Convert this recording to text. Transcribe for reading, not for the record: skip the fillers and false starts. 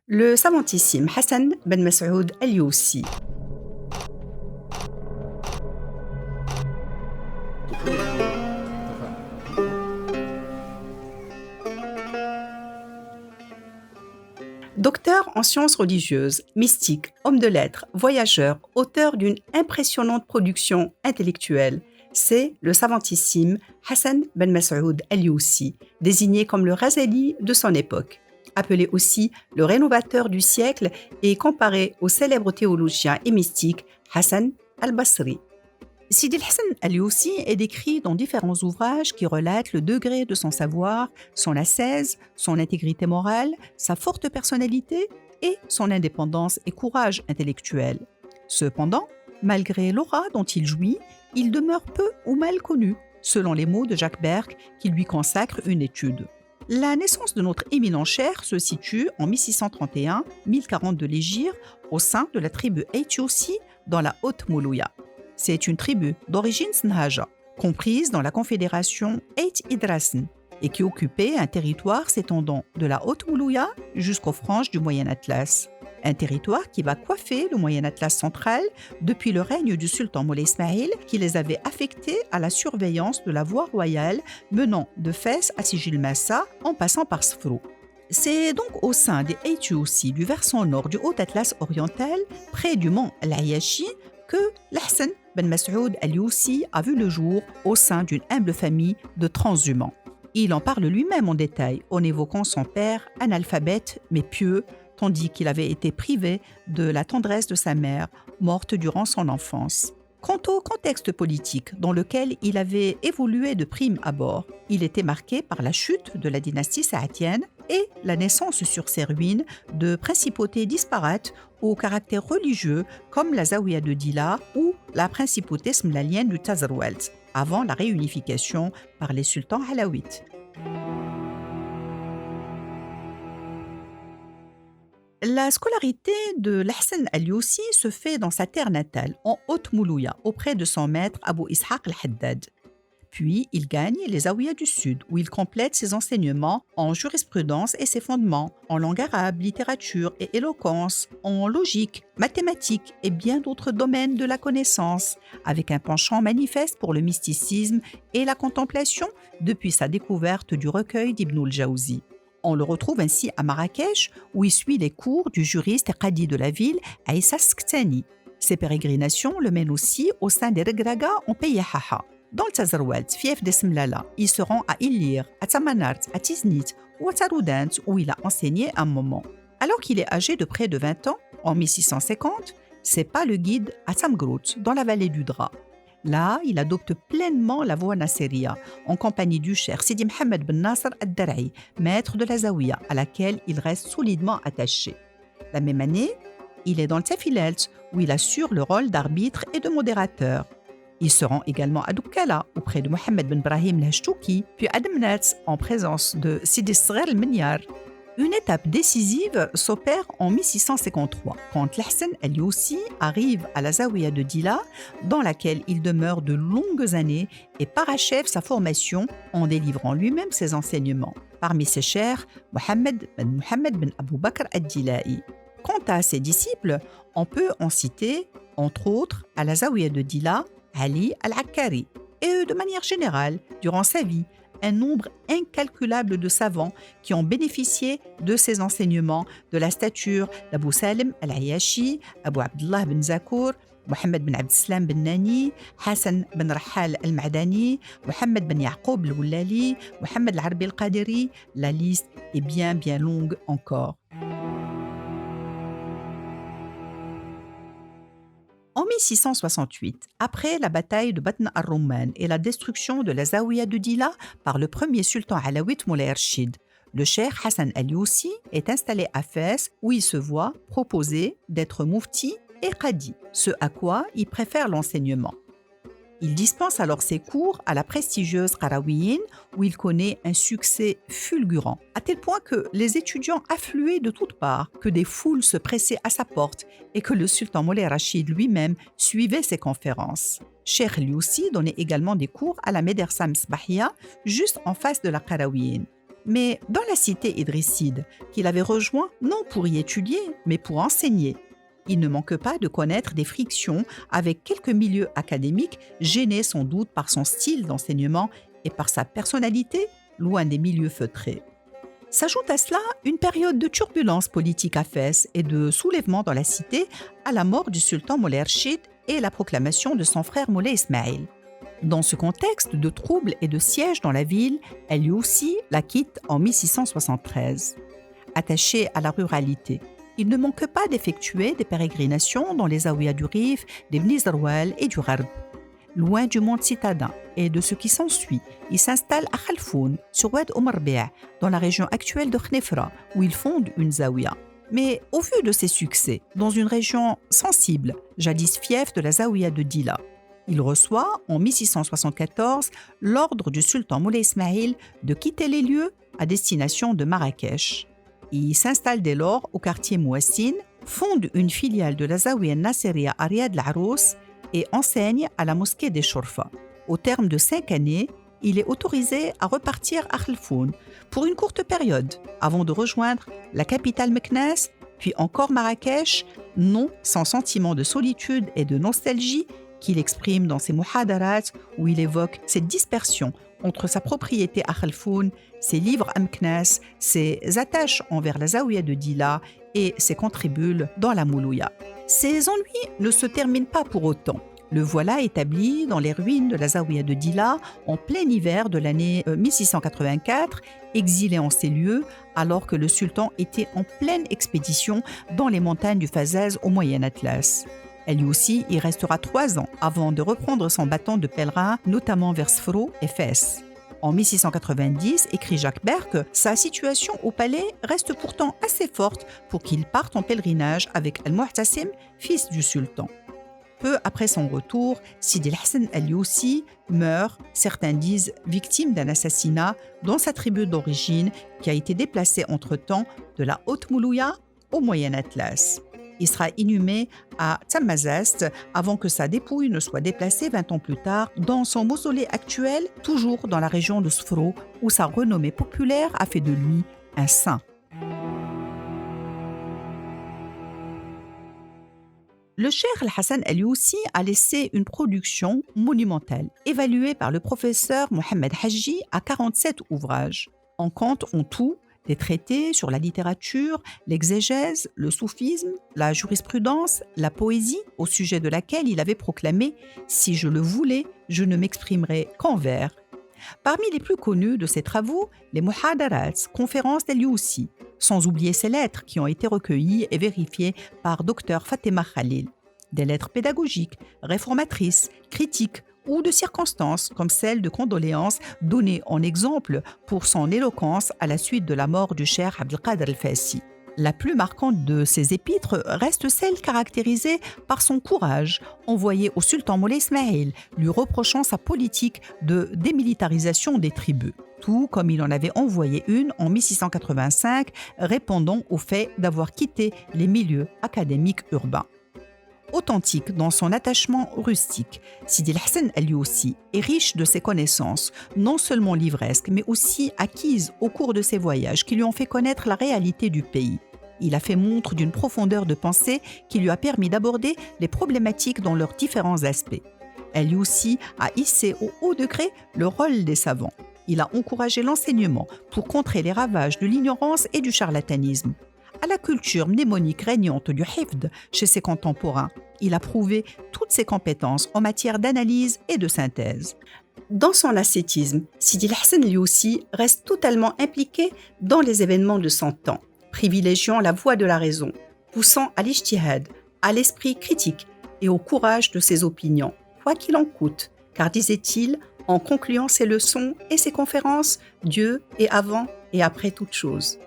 Le savantissime Hassan Ben Masoud Al-Youssi. Docteur en sciences religieuses, mystique, homme de lettres, voyageur, auteur d'une impressionnante production intellectuelle, c'est le savantissime Hassan Ben Masoud Al-Youssi, désigné comme le Razali de son époque. Appelé aussi le rénovateur du siècle et comparé au célèbre théologien et mystique Hassan al-Basri. Sidi Hassan al-Youssi est décrit dans différents ouvrages qui relatent le degré de son savoir, son ascèse, son intégrité morale, sa forte personnalité et son indépendance et courage intellectuel. Cependant, malgré l'aura dont il jouit, il demeure peu ou mal connu, selon les mots de Jacques Berck qui lui consacre une étude. La naissance de notre éminent cher se situe en 1631-1040 de l'Hégire au sein de la tribu Aït-Youssi dans la Haute-Moulouya. C'est une tribu d'origine Snhaja, comprise dans la confédération Aït-Idrassen et qui occupait un territoire s'étendant de la Haute-Moulouya jusqu'aux franges du Moyen Atlas. Un territoire qui va coiffer le Moyen Atlas central depuis le règne du sultan Moulay Ismail qui les avait affectés à la surveillance de la voie royale menant de Fès à Sijil Massa en passant par Sfrou. C'est donc au sein des Aït-Youssi du versant nord du Haut Atlas oriental, près du mont Al-Ayashi, que Hassan Ben Masoud Al-Youssi a vu le jour au sein d'une humble famille de transhumants. Il en parle lui-même en détail en évoquant son père analphabète mais pieux, tandis qu'il avait été privé de la tendresse de sa mère, morte durant son enfance. Quant au contexte politique dans lequel il avait évolué de prime abord, il était marqué par la chute de la dynastie saadienne et la naissance sur ses ruines de principautés disparates au caractère religieux comme la Zawiya de Dila ou la principauté smlalienne du Tazarwelt, avant la réunification par les sultans alaouites. La scolarité de Hassan al-Youssi se fait dans sa terre natale, en Haute-Moulouya, auprès de son maître Abu Ishaq al-Haddad. Puis, il gagne les Zawiya du Sud, où il complète ses enseignements en jurisprudence et ses fondements, en langue arabe, littérature et éloquence, en logique, mathématiques et bien d'autres domaines de la connaissance, avec un penchant manifeste pour le mysticisme et la contemplation depuis sa découverte du recueil d'Ibn al-Jawzi. On le retrouve ainsi à Marrakech, où il suit les cours du juriste et qadi de la ville, Aïssa Sktani. Ses pérégrinations le mènent aussi au sein des Regraga en pays Haha. Dans le Tazarwelt, fief des Smlala, il se rend à Ilir, à Tamanart, à Tiznit ou à Taroudant, où il a enseigné un moment. Alors qu'il est âgé de près de 20 ans, en 1650, c'est pas le guide à Tamgrout, dans la vallée du Dra. Là, il adopte pleinement la voie nasseria, en compagnie du cheikh Sidi Mohamed Ben Nasser Ad-Dar'i, maître de la Zawiya, à laquelle il reste solidement attaché. La même année, il est dans le Tafilelt, où il assure le rôle d'arbitre et de modérateur. Il se rend également à Doukala, auprès de Mohamed Ben Brahim Lhajtouki, puis à Demnat, en présence de Sidi Srer al-Minyar. Une étape décisive s'opère en 1653, quand Hassan al-Youssi arrive à la Zawiya de Dila, dans laquelle il demeure de longues années et parachève sa formation en délivrant lui-même ses enseignements. Parmi ses chers, Mohamed Ben Abou Bakr ad-Dila'i. Quant à ses disciples, on peut en citer, entre autres, à la Zawiya de Dila, Ali al-Akkari, et de manière générale, durant sa vie, un nombre incalculable de savants qui ont bénéficié de ses enseignements, de la stature d'Abu Salim al-Ayashi, Abu Abdullah ben Zakour, Mohamed ben Abdeslam ben Nani, Hassan ben Rahal al-Ma'dani, Mohamed ben Yaqub al-Wulali, Mohamed al-Arbi al-Qadiri. La liste est bien longue encore. En 1668, après la bataille de Batn ar-Rumman et la destruction de la Zawiya de Dila par le premier sultan alaouite Moulay Rachid, le cheikh Hassan al-Youssi est installé à Fès où il se voit proposer d'être moufti et qadi, ce à quoi il préfère l'enseignement. Il dispense alors ses cours à la prestigieuse Qarawiyyin où il connaît un succès fulgurant, à tel point que les étudiants affluaient de toutes parts, que des foules se pressaient à sa porte et que le sultan Moulay Rachid lui-même suivait ses conférences. Cheikh al-Youssi donnait également des cours à la Médersa Misbahia, juste en face de la Qarawiyyin. Mais dans la cité idrisside, qu'il avait rejoint non pour y étudier, mais pour enseigner, il ne manque pas de connaître des frictions avec quelques milieux académiques gênés sans doute par son style d'enseignement et par sa personnalité, loin des milieux feutrés. S'ajoute à cela une période de turbulence politique à Fès et de soulèvement dans la cité à la mort du sultan Moulay Rachid et la proclamation de son frère Moulay Ismaïl. Dans ce contexte de troubles et de sièges dans la ville, Al-Youssi la quitte en 1673. Attaché à la ruralité, il ne manque pas d'effectuer des pérégrinations dans les zaouïas du Rif, des Bni Zerwal et du Gharb. Loin du monde citadin et de ce qui s'ensuit, il s'installe à Khalfoun, sur Oued Oumarbia, dans la région actuelle de Khnefra, où il fonde une zaouïa. Mais au vu de ses succès, dans une région sensible, jadis fief de la zaouïa de Dila, il reçoit, en 1674, l'ordre du sultan Moulay Ismaïl de quitter les lieux à destination de Marrakech. Il s'installe dès lors au quartier Mouassine, fonde une filiale de la zaouïa Nasseria à Riad al-Arous et enseigne à la mosquée des Chourfa. Au terme de 5 années, il est autorisé à repartir à Khalfoun pour une courte période, avant de rejoindre la capitale Meknès, puis encore Marrakech, non sans sentiment de solitude et de nostalgie qu'il exprime dans ses muhadarat, où il évoque cette dispersion entre sa propriété à Khalfoun, ses livres à Meknès, ses attaches envers la zaouïa de Dila et ses contribules dans la Moulouya. Ses ennuis ne se terminent pas pour autant. Le voilà établi dans les ruines de la zaouïa de Dila en plein hiver de l'année 1684, exilé en ces lieux alors que le sultan était en pleine expédition dans les montagnes du Fazaz au Moyen Atlas. Al-Youssi y restera 3 ans avant de reprendre son bâton de pèlerin, notamment vers Sfro et Fès. En 1690, écrit Jacques Berck, sa situation au palais reste pourtant assez forte pour qu'il parte en pèlerinage avec Al-Mu'tasim, fils du sultan. Peu après son retour, Sidi Hassan Al-Youssi meurt, certains disent victime d'un assassinat dans sa tribu d'origine qui a été déplacée entre-temps de la Haute-Moulouya au Moyen Atlas. Il sera inhumé à Thamazast avant que sa dépouille ne soit déplacée 20 ans plus tard dans son mausolée actuel, toujours dans la région de Sfro, où sa renommée populaire a fait de lui un saint. Le cheikh Al-Hassan Al-Youssi a laissé une production monumentale, évaluée par le professeur Mohamed Haji à 47 ouvrages. En compte en tout des traités sur la littérature, l'exégèse, le soufisme, la jurisprudence, la poésie, au sujet de laquelle il avait proclamé « Si je le voulais, je ne m'exprimerais qu'en vers ». Parmi les plus connus de ses travaux, les Muhadarats, conférences d'Al-Youssi, sans oublier ses lettres qui ont été recueillies et vérifiées par Dr Fatima Khalil. Des lettres pédagogiques, réformatrices, critiques ou de circonstances comme celle de condoléances données en exemple pour son éloquence à la suite de la mort du cheikh Abdelkader El-Fassi. La plus marquante de ces épîtres reste celle caractérisée par son courage, envoyé au sultan Moulay Ismaïl, lui reprochant sa politique de démilitarisation des tribus, tout comme il en avait envoyé une en 1685, répondant au fait d'avoir quitté les milieux académiques urbains. Authentique dans son attachement rustique, Sidi Hassan Al-Youssi est riche de ses connaissances, non seulement livresques, mais aussi acquises au cours de ses voyages qui lui ont fait connaître la réalité du pays. Il a fait montre d'une profondeur de pensée qui lui a permis d'aborder les problématiques dans leurs différents aspects. Al-Youssi a hissé au haut degré le rôle des savants. Il a encouragé l'enseignement pour contrer les ravages de l'ignorance et du charlatanisme. À la culture mnémonique régnante du hifd chez ses contemporains, il a prouvé toutes ses compétences en matière d'analyse et de synthèse. Dans son ascétisme, Sidi Hassan Al-Youssi reste totalement impliqué dans les événements de son temps, privilégiant la voie de la raison, poussant à l'ijtihad, à l'esprit critique et au courage de ses opinions, quoi qu'il en coûte, car disait-il, en concluant ses leçons et ses conférences, Dieu est avant et après toute chose.